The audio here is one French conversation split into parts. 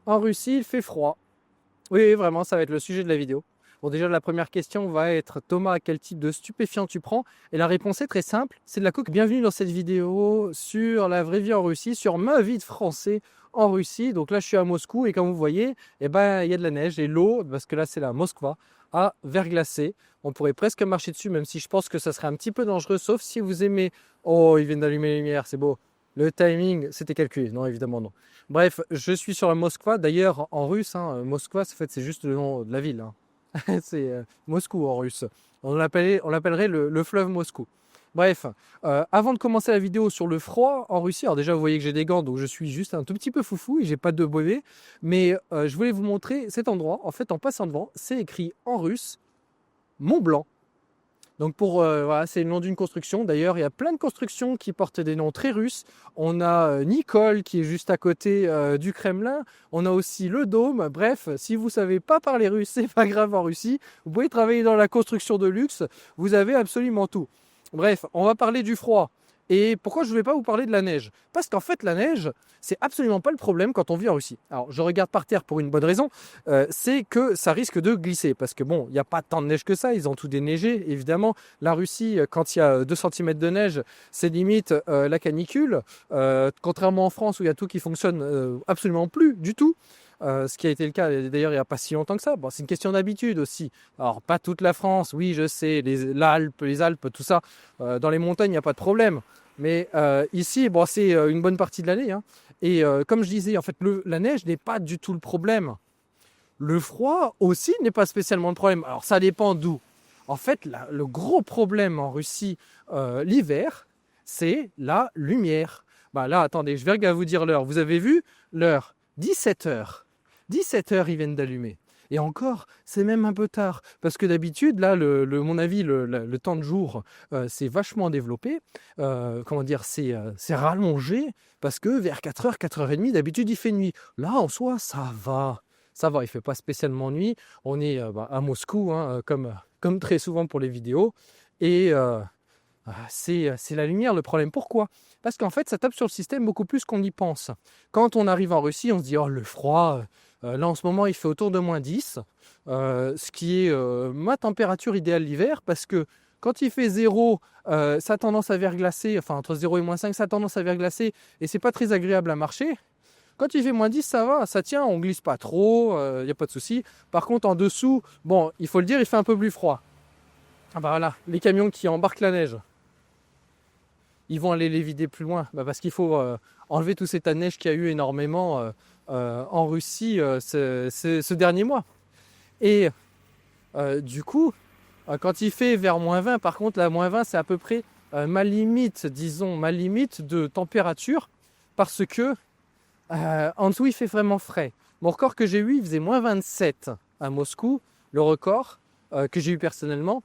En Russie, il fait froid. Oui, vraiment, ça va être le sujet de la vidéo. Bon, déjà, la première question va être: Thomas, quel type de stupéfiant tu prends? Et la réponse est très simple, c'est de la coke. Bienvenue dans cette vidéo sur la vraie vie en Russie, sur ma vie de Français en Russie. Donc là, je suis à Moscou et comme vous voyez, eh ben, il y a de la neige et l'eau, parce que là, c'est la Moskva, a verglacé. On pourrait presque marcher dessus, même si je pense que ça serait un petit peu dangereux, sauf si vous aimez... Oh, ils viennent d'allumer les lumières, c'est beau. Le timing, c'était calculé. Non, évidemment, non. Bref, je suis sur la Moskva. D'ailleurs, en russe, hein, Moskva, en fait, c'est juste le nom de la ville, hein. C'est Moscou en russe. On l'appellerait le fleuve Moscou. Bref, avant de commencer la vidéo sur le froid en Russie, alors déjà vous voyez que j'ai des gants, donc je suis juste un tout petit peu foufou et j'ai pas de brevet, mais je voulais vous montrer cet endroit. En fait, en passant devant, c'est écrit en russe Mont Blanc. Donc voilà, c'est le nom d'une construction. D'ailleurs, il y a plein de constructions qui portent des noms très russes. On a Nicole qui est juste à côté du Kremlin. On a aussi le Dôme. Bref, si vous ne savez pas parler russe, c'est pas grave en Russie. Vous pouvez travailler dans la construction de luxe. Vous avez absolument tout. Bref, on va parler du froid. Et pourquoi je ne voulais pas vous parler de la neige? Parce qu'en fait, la neige, c'est absolument pas le problème quand on vit en Russie. Alors, je regarde par terre pour une bonne raison, c'est que ça risque de glisser. Parce que bon, il n'y a pas tant de neige que ça, ils ont tout déneigé, évidemment. La Russie, quand il y a 2 cm de neige, c'est limite la canicule. Contrairement en France où il y a tout qui fonctionne absolument plus du tout. Ce qui a été le cas d'ailleurs il n'y a pas si longtemps que ça. Bon, c'est une question d'habitude aussi. Alors, pas toute la France, oui, je sais, les Alpes, tout ça. Dans les montagnes, il n'y a pas de problème. Mais ici, bon, c'est une bonne partie de l'année, hein. Et comme je disais, en fait, la neige n'est pas du tout le problème. Le froid aussi n'est pas spécialement le problème. Alors, ça dépend d'où. En fait, le gros problème en Russie l'hiver, c'est la lumière. Bah là, attendez, je vais vous dire l'heure. Vous avez vu l'heure? 17h. 17h, ils viennent d'allumer. Et encore, c'est même un peu tard. Parce que d'habitude, là, mon avis, le temps de jour, c'est vachement développé. Comment dire, c'est rallongé. Parce que vers 4h, 4h30, d'habitude, il fait nuit. Là, en soi, ça va. Ça va, il ne fait pas spécialement nuit. On est à Moscou, hein, comme très souvent pour les vidéos. Et c'est la lumière le problème. Pourquoi? Parce qu'en fait, ça tape sur le système beaucoup plus qu'on y pense. Quand on arrive en Russie, on se dit « Oh, le froid, là en ce moment, il fait autour de -10, ce qui est ma température idéale l'hiver, parce que quand il fait 0, ça a tendance à verglacer, enfin entre 0 et -5, ça a tendance à verglacer, et c'est pas très agréable à marcher. Quand il fait -10, ça va, ça tient, on glisse pas trop, il n'y a pas de souci. Par contre, en dessous, bon, il faut le dire, il fait un peu plus froid. Ah bah voilà, les camions qui embarquent la neige, ils vont aller les vider plus loin, parce qu'il faut enlever tout cet tas de neige qu'il y a eu énormément en Russie ce dernier mois. Et du coup, quand il fait vers -20, par contre, la -20, c'est à peu près ma limite, disons, ma limite de température, parce que en dessous, il fait vraiment frais. Mon record que j'ai eu, il faisait -27 à Moscou, le record que j'ai eu personnellement.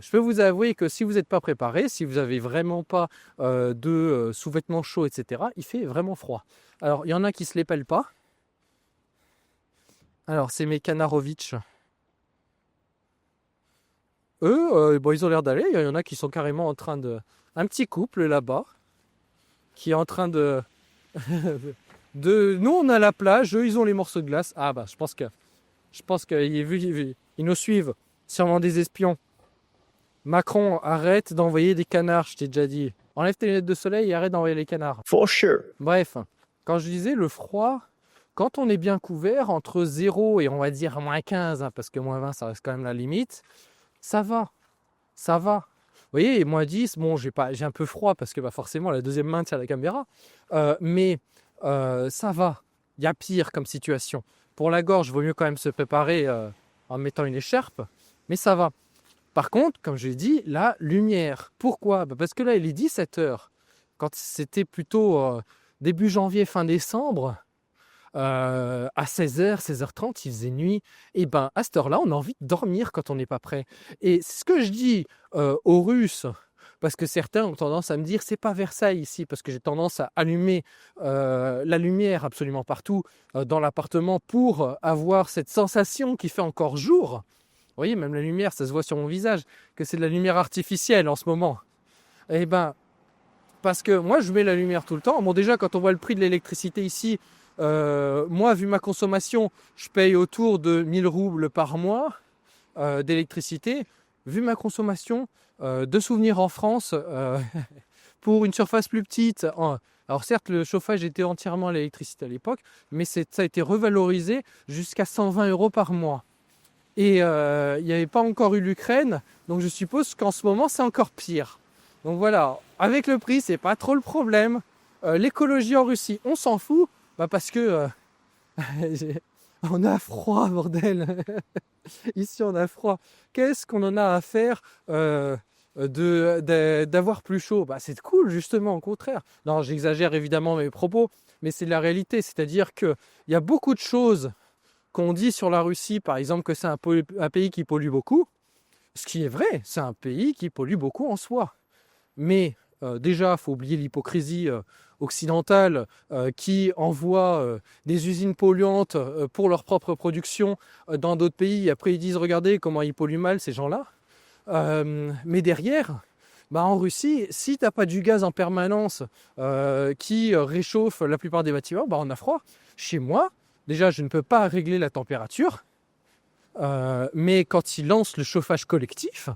Je peux vous avouer que si vous n'êtes pas préparé, si vous n'avez vraiment pas de sous-vêtements chauds, etc., il fait vraiment froid. Alors, il y en a qui ne se les pèlent pas. Alors, c'est mes Kanarovitch. Eux, bon, ils ont l'air d'aller. Il y en a qui sont carrément en train de... Un petit couple là-bas qui est en train de... Nous, on a la plage, eux, ils ont les morceaux de glace. Ah bah, je pense qu'ils nous suivent. Sûrement des espions. Macron, arrête d'envoyer des canards, je t'ai déjà dit. Enlève tes lunettes de soleil et arrête d'envoyer les canards. For sure. Bref, quand je disais le froid, quand on est bien couvert, entre 0 et on va dire -15, hein, parce que -20, ça reste quand même la limite, ça va. Ça va. Vous voyez, -10, bon, j'ai un peu froid parce que forcément, la deuxième main tient la caméra. Mais ça va. Il y a pire comme situation. Pour la gorge, il vaut mieux quand même se préparer en mettant une écharpe, mais ça va. Par contre, comme je l'ai dit, la lumière. Pourquoi? Parce que là, il est 17h. Quand c'était plutôt début janvier, fin décembre, à 16h, 16h30, il faisait nuit. Et ben, à cette heure-là, on a envie de dormir quand on n'est pas prêt. Et c'est ce que je dis aux Russes, parce que certains ont tendance à me dire c'est pas Versailles ici, parce que j'ai tendance à allumer la lumière absolument partout dans l'appartement pour avoir cette sensation qui fait encore jour. Vous voyez, même la lumière, ça se voit sur mon visage, que c'est de la lumière artificielle en ce moment. Eh ben, parce que moi, je mets la lumière tout le temps. Bon, déjà, quand on voit le prix de l'électricité ici, Moi, vu ma consommation, je paye autour de 1000 roubles par mois d'électricité. Vu ma consommation, de souvenirs en France, pour une surface plus petite, alors certes, le chauffage était entièrement à l'électricité à l'époque, mais ça a été revalorisé jusqu'à 120 € par mois. Et il n'y avait pas encore eu l'Ukraine, donc je suppose qu'en ce moment, c'est encore pire. Donc voilà, avec le prix, c'est pas trop le problème. L'écologie en Russie, on s'en fout, parce que on a froid, bordel. Ici, on a froid. Qu'est-ce qu'on en a à faire d'avoir plus chaud? C'est cool, justement, au contraire. Non, j'exagère évidemment mes propos, mais c'est la réalité. C'est-à-dire qu'il y a beaucoup de choses qu'on dit sur la Russie, par exemple, que c'est un pays qui pollue beaucoup. Ce qui est vrai, c'est un pays qui pollue beaucoup en soi. Mais déjà, il faut oublier l'hypocrisie occidentale qui envoie des usines polluantes pour leur propre production dans d'autres pays. Après, ils disent, regardez comment ils polluent mal, ces gens-là. Mais derrière, en Russie, si tu n'as pas du gaz en permanence qui réchauffe la plupart des bâtiments, on a froid. Chez moi, déjà, je ne peux pas régler la température. Mais quand ils lancent le chauffage collectif,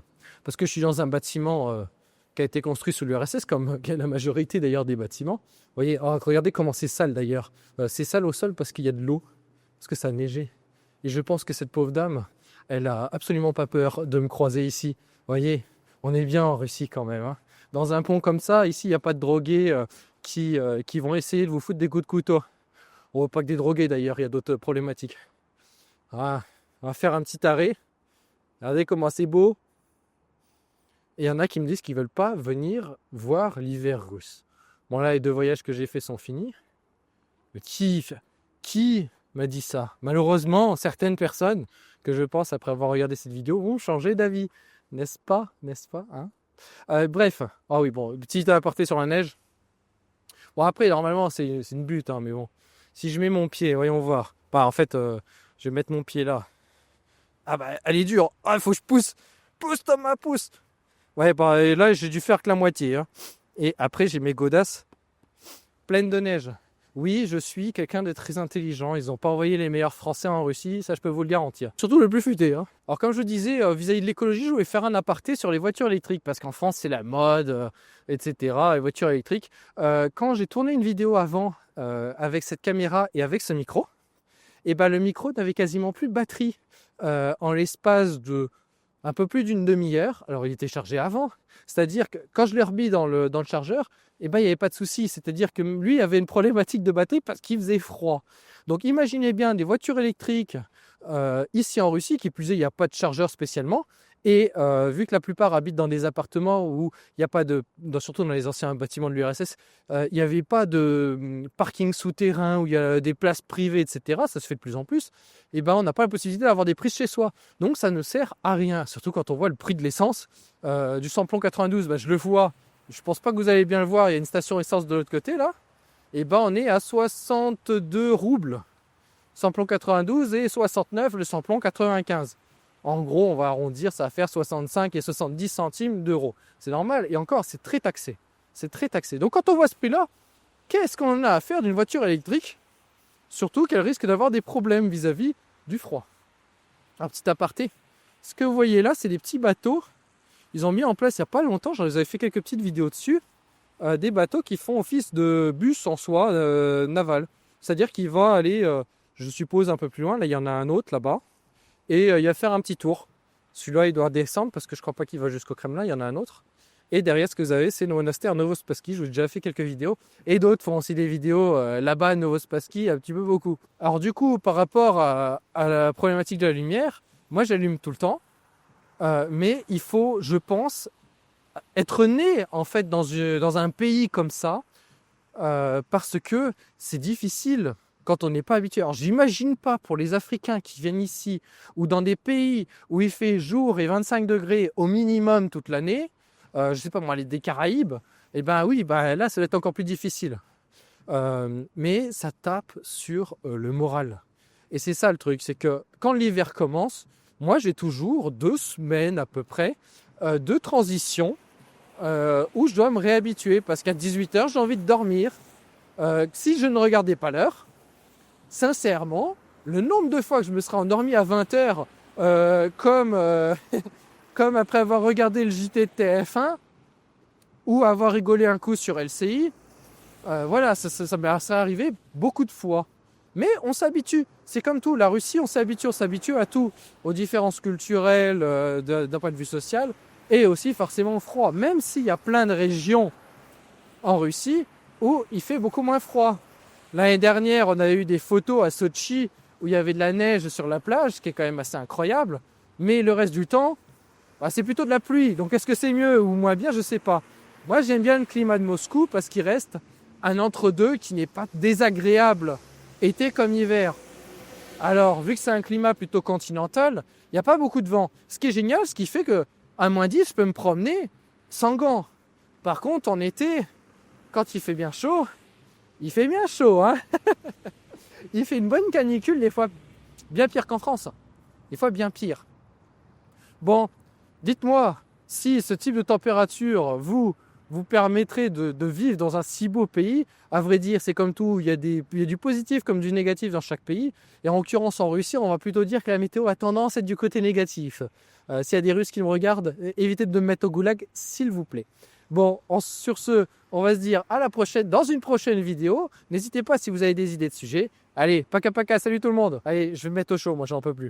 parce que je suis dans un bâtiment qui a été construit sous l'URSS, comme la majorité d'ailleurs des bâtiments. Vous voyez, regardez comment c'est sale d'ailleurs. C'est sale au sol parce qu'il y a de l'eau, parce que ça a neigé. Et je pense que cette pauvre dame, elle a absolument pas peur de me croiser ici. Vous voyez, on est bien en Russie quand même. Hein. Dans un pont comme ça, ici, il n'y a pas de drogués qui vont essayer de vous foutre des coups de couteau. Oh, pas que des drogués d'ailleurs, il y a d'autres problématiques. Ah, on va faire un petit arrêt. Regardez comment c'est beau. Et il y en a qui me disent qu'ils ne veulent pas venir voir l'hiver russe. Bon là, les 2 voyages que j'ai faits sont finis. Mais qui m'a dit ça? Malheureusement, certaines personnes que je pense, après avoir regardé cette vidéo, vont changer d'avis. N'est-ce pas? Hein, bref. Ah oui, bon, petit aparté sur la neige. Bon après, normalement, c'est une butte, hein, mais bon. Si je mets mon pied, voyons voir. En fait, je vais mettre mon pied là. Elle est dure. Il faut que je pousse. Pousse Thomas, pousse. Ouais, et là, j'ai dû faire que la moitié. Hein. Et après, j'ai mes godasses pleines de neige. Oui, je suis quelqu'un de très intelligent. Ils n'ont pas envoyé les meilleurs Français en Russie, ça je peux vous le garantir. Surtout le plus futé. Hein. Alors comme je disais, vis-à-vis de l'écologie, je voulais faire un aparté sur les voitures électriques. Parce qu'en France, c'est la mode, etc. Les voitures électriques. Quand j'ai tourné une vidéo avant avec cette caméra et avec ce micro, le micro n'avait quasiment plus de batterie. En l'espace de un peu plus d'une demi-heure, alors il était chargé avant, c'est-à-dire que quand je l'ai remis dans le chargeur, il n'y avait pas de souci, c'est-à-dire que lui avait une problématique de batterie parce qu'il faisait froid. Donc imaginez bien des voitures électriques ici en Russie, qui plus est, il n'y a pas de chargeur spécialement, et vu que la plupart habitent dans des appartements où il n'y a pas surtout dans les anciens bâtiments de l'URSS, il n'y avait pas de parking souterrain où il y a des places privées, etc. Ça se fait de plus en plus. Et on n'a pas la possibilité d'avoir des prises chez soi. Donc ça ne sert à rien. Surtout quand on voit le prix de l'essence. Du samplon 92, je le vois. Je pense pas que vous allez bien le voir. Il y a une station essence de l'autre côté là. On est à 62 roubles. Samplon 92 et 69 le samplon 95. En gros, on va arrondir, ça va faire 65 et 70 centimes d'euros. C'est normal. Et encore, c'est très taxé. C'est très taxé. Donc quand on voit ce prix-là, qu'est-ce qu'on en a à faire d'une voiture électrique? Surtout qu'elle risque d'avoir des problèmes vis-à-vis du froid. Un petit aparté. Ce que vous voyez là, c'est des petits bateaux. Ils ont mis en place il n'y a pas longtemps, j'en avais fait quelques petites vidéos dessus, des bateaux qui font office de bus en soi, naval. C'est-à-dire qu'il va aller, je suppose, un peu plus loin. Là, il y en a un autre là-bas. Et il va faire un petit tour. Celui-là, il doit descendre parce que je ne crois pas qu'il va jusqu'au Kremlin. Il y en a un autre. Et derrière, ce que vous avez, c'est le monastère Novospassky. Je vous ai déjà fait quelques vidéos. Et d'autres font aussi des vidéos là-bas à Novospassky, un petit peu beaucoup. Alors du coup, par rapport à la problématique de la lumière, moi, j'allume tout le temps. Mais il faut, je pense, être né en fait dans un pays comme ça parce que c'est difficile quand on n'est pas habitué. Alors j'imagine pas pour les Africains qui viennent ici ou dans des pays où il fait jour et 25 degrés au minimum toute l'année, je sais pas moi, des Caraïbes, oui, là ça va être encore plus difficile. Mais ça tape sur le moral. Et c'est ça le truc, c'est que quand l'hiver commence, moi j'ai toujours 2 semaines à peu près de transition où je dois me réhabituer parce qu'à 18h j'ai envie de dormir. Si je ne regardais pas l'heure, sincèrement, le nombre de fois que je me serais endormi à 20 heures, comme après avoir regardé le JT de TF1 ou avoir rigolé un coup sur LCI, voilà, ça m'est arrivé beaucoup de fois. Mais on s'habitue, c'est comme tout, la Russie, on s'habitue à tout, aux différences culturelles d'un point de vue social, et aussi forcément au froid, même s'il y a plein de régions en Russie où il fait beaucoup moins froid. L'année dernière, on a eu des photos à Sochi où il y avait de la neige sur la plage, ce qui est quand même assez incroyable, mais le reste du temps, bah, c'est plutôt de la pluie. Donc est-ce que c'est mieux ou moins bien, je ne sais pas. Moi, j'aime bien le climat de Moscou parce qu'il reste un entre-deux qui n'est pas désagréable, été comme hiver. Alors, vu que c'est un climat plutôt continental, il n'y a pas beaucoup de vent. Ce qui est génial, ce qui fait que à -10, je peux me promener sans gants. Par contre, en été, quand il fait bien chaud, il fait bien chaud, hein. Il fait une bonne canicule, des fois bien pire qu'en France. Des fois bien pire. Bon, dites-moi si ce type de température vous permettrait de vivre dans un si beau pays. À vrai dire, c'est comme tout, il y a du positif comme du négatif dans chaque pays. Et en l'occurrence, en Russie, on va plutôt dire que la météo a tendance à être du côté négatif. S'il y a des Russes qui me regardent, évitez de me mettre au goulag, s'il vous plaît. Bon, sur ce, on va se dire à la prochaine, dans une prochaine vidéo. N'hésitez pas si vous avez des idées de sujets. Allez, paka paka, salut tout le monde. Allez, je vais me mettre au chaud, moi j'en peux plus.